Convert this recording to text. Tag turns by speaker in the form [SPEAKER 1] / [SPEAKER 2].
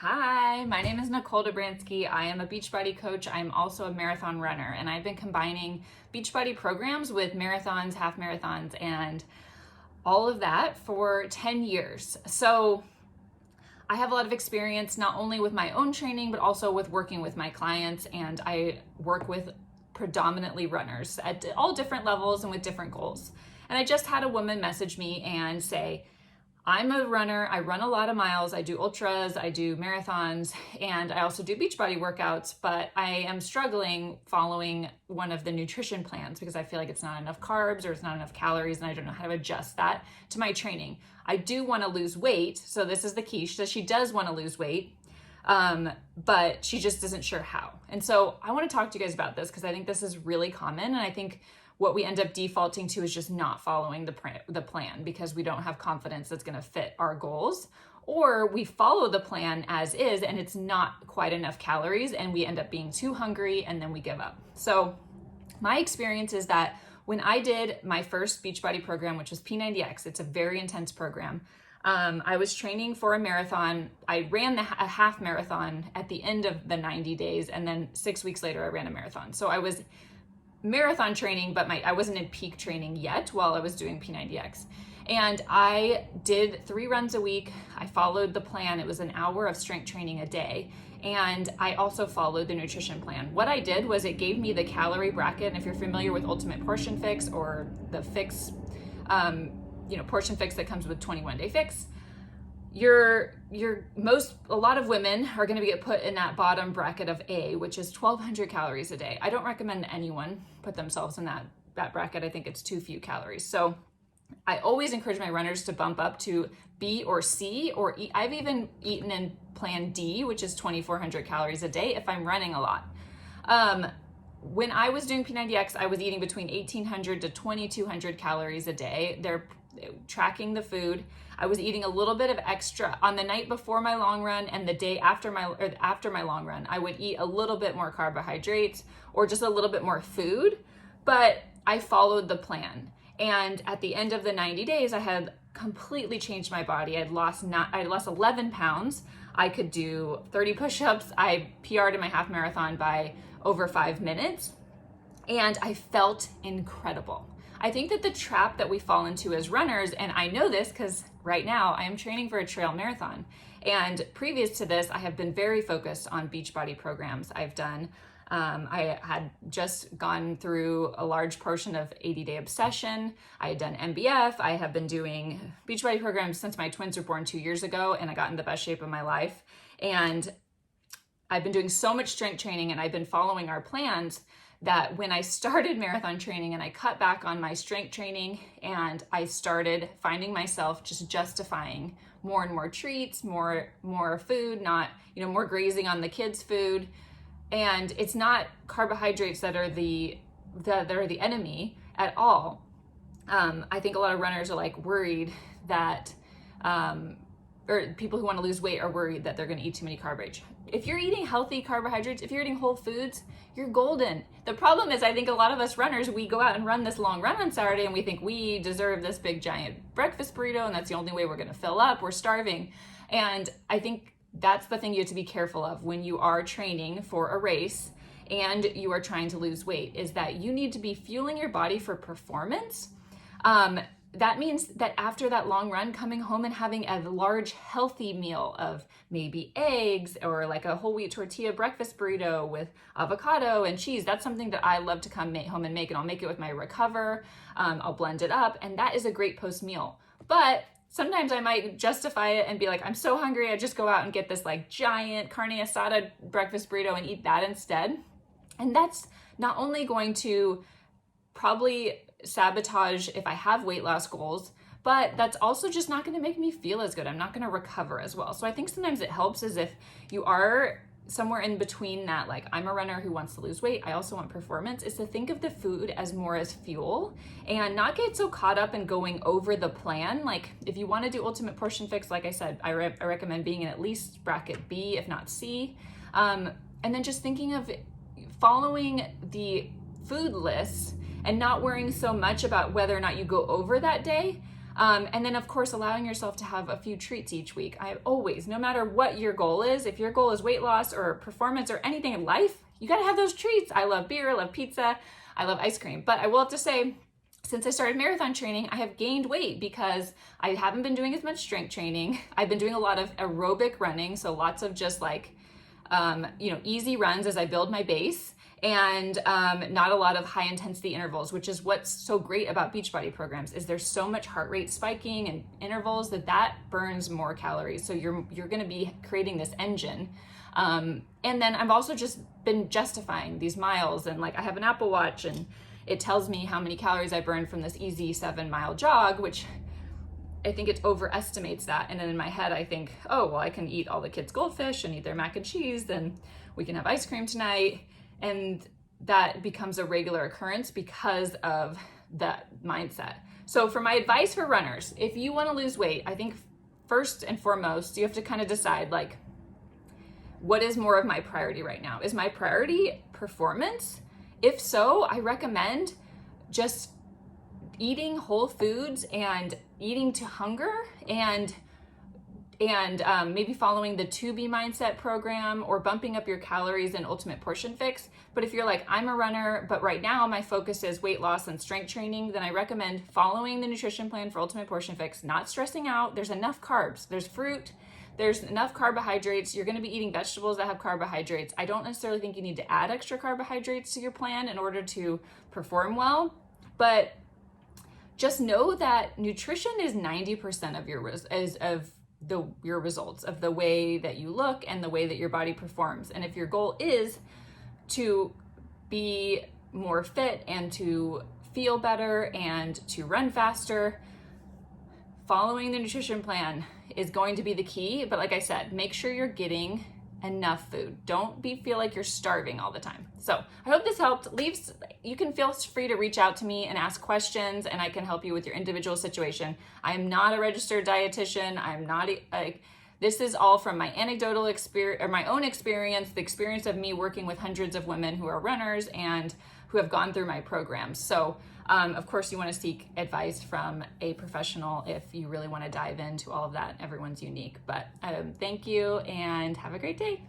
[SPEAKER 1] Hi, my name is Nicole Dobransky. I am a Beachbody coach. I'm also a marathon runner, and I've been combining Beachbody programs with marathons, half marathons, and all of that for 10 years. So I have a lot of experience not only with my own training, but also with working with my clients, and I work with predominantly runners at all different levels and with different goals. And I just had a woman message me and say, I'm a runner. I run a lot of miles. I do ultras, I do marathons, and I also do Beachbody workouts, but I am struggling following one of the nutrition plans because I feel like it's not enough carbs or it's not enough calories, and I don't know how to adjust that to my training. I do want to lose weight, so this is the key. She says she does want to lose weight, but she just isn't sure how. And so I want to talk to you guys about this because I think this is really common, and I think what we end up defaulting to is just not following the plan because we don't have confidence that's going to fit our goals, or we follow the plan as is and it's not quite enough calories and we end up being too hungry and then we give up. So my experience is that when I did my first Beachbody program, which was P90X, it's a very intense program. I was training for a marathon. I ran a half marathon at the end of the 90 days, and then 6 weeks later I ran a marathon. So I was marathon training, but I wasn't in peak training yet while I was doing P90X. And I did 3 runs a week. I followed the plan. It was an hour of strength training a day. And I also followed the nutrition plan. What I did was it gave me the calorie bracket. And if you're familiar with Ultimate Portion Fix or the Fix, Portion Fix that comes with 21-day fix, a lot of women are going to get put in that bottom bracket of A, which is 1,200 calories a day. I don't recommend that anyone put themselves in that bracket. I think it's too few calories. So I always encourage my runners to bump up to B or C, or I've even eaten in plan D, which is 2,400 calories a day if I'm running a lot. When I was doing P90X, I was eating between 1,800 to 2,200 calories a day. They're tracking the food. I was eating a little bit of extra on the night before my long run and the day after my long run. I would eat a little bit more carbohydrates or just a little bit more food, but I followed the plan. And at the end of the 90 days, I had completely changed my body. I lost 11 pounds. I could do 30 push-ups. I PR'd in my half marathon by over 5 minutes, and I felt incredible. I think that the trap that we fall into as runners, and I know this because right now I am training for a trail marathon, and previous to this, I have been very focused on Beachbody programs I've done. I had just gone through a large portion of 80-Day Obsession. I had done MBF. I have been doing Beachbody programs since my twins were born 2 years ago, and I got in the best shape of my life. And I've been doing so much strength training, and I've been following our plans that when I started marathon training and I cut back on my strength training and I started finding myself just justifying more and more treats, more food, not, more grazing on the kids' food. And it's not carbohydrates that are the enemy at all. I think a lot of runners are worried that, or people who want to lose weight are worried that they're going to eat too many carbohydrates. If you're eating healthy carbohydrates, if you're eating whole foods, you're golden. The problem is I think a lot of us runners, we go out and run this long run on Saturday and we think we deserve this big giant breakfast burrito and that's the only way we're going to fill up. We're starving. And I think that's the thing you have to be careful of when you are training for a race and you are trying to lose weight, is that you need to be fueling your body for performance. That means that after that long run, coming home and having a large healthy meal of maybe eggs or like a whole wheat tortilla breakfast burrito with avocado and cheese. That's something that I love to come home and make, and I'll make it with my Recover. I'll blend it up, and that is a great post meal. But sometimes I might justify it and be like, I'm so hungry, I just go out and get this giant carne asada breakfast burrito and eat that instead. And that's not only going to probably sabotage if I have weight loss goals, but that's also just not going to make me feel as good. I'm not going to recover as well. So I think sometimes it helps is if you are somewhere in between that, I'm a runner who wants to lose weight, I also want performance, is to think of the food as more as fuel and not get so caught up in going over the plan. If you want to do Ultimate Portion Fix, like I said, I recommend being in at least bracket B, if not C. And then just thinking of following the food lists and not worrying so much about whether or not you go over that day. And then of course, allowing yourself to have a few treats each week. I always, no matter what your goal is, if your goal is weight loss or performance or anything in life, you gotta have those treats. I love beer, I love pizza, I love ice cream. But I will have to say, since I started marathon training, I have gained weight because I haven't been doing as much strength training. I've been doing a lot of aerobic running, so lots of just like, easy runs as I build my base, and not a lot of high intensity intervals, which is what's so great about Beachbody programs, is there's so much heart rate spiking and intervals that burns more calories. So you're going to be creating this engine. And then I've also just been justifying these miles, and like I have an Apple Watch and it tells me how many calories I burned from this easy 7-mile jog, which I think it overestimates that. And then in my head, I think, oh, well, I can eat all the kids' goldfish and eat their mac and cheese, then we can have ice cream tonight. And that becomes a regular occurrence because of that mindset. So for my advice for runners, if you want to lose weight, I think first and foremost, you have to kind of decide, like, what is more of my priority right now? Is my priority performance? If so, I recommend just eating whole foods and eating to hunger, and maybe following the 2B mindset program or bumping up your calories in Ultimate Portion Fix. But if you're like, I'm a runner, but right now my focus is weight loss and strength training, then I recommend following the nutrition plan for Ultimate Portion Fix, not stressing out. There's enough carbs, there's fruit, there's enough carbohydrates. You're going to be eating vegetables that have carbohydrates. I don't necessarily think you need to add extra carbohydrates to your plan in order to perform well, but just know that nutrition is 90% of your results, of the way that you look and the way that your body performs. And if your goal is to be more fit and to feel better and to run faster, following the nutrition plan is going to be the key. But like I said, make sure you're getting enough food. Don't feel like you're starving all the time. So I hope this helped. You can feel free to reach out to me and ask questions, and I can help you with your individual situation. I am not a registered dietitian. I'm not this is all from my anecdotal experience, or my own experience, the experience of me working with hundreds of women who are runners and who have gone through my programs. So of course you want to seek advice from a professional if you really want to dive into all of that. Everyone's unique, but thank you and have a great day.